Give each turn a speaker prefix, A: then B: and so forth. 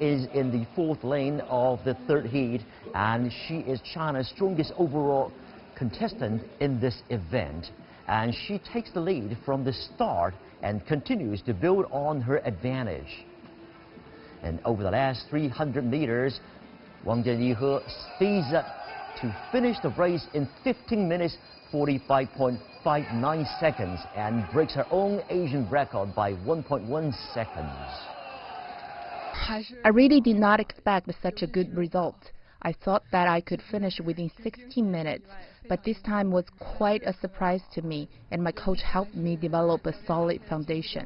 A: is in the fourth lane of the third heat, and she is China's strongest overall contestant in this event. And she takes the lead from the start and continues to build on her advantage. And over the last 300 meters, Wang Jianjiahe speeds up to finish the race in 15 minutes 45.59 seconds and breaks her own Asian record by 1.1 seconds.
B: I really did not expect such a good result. I thought that I could finish within 16 minutes, but this time was quite a surprise to me, and my coach helped me develop a solid foundation.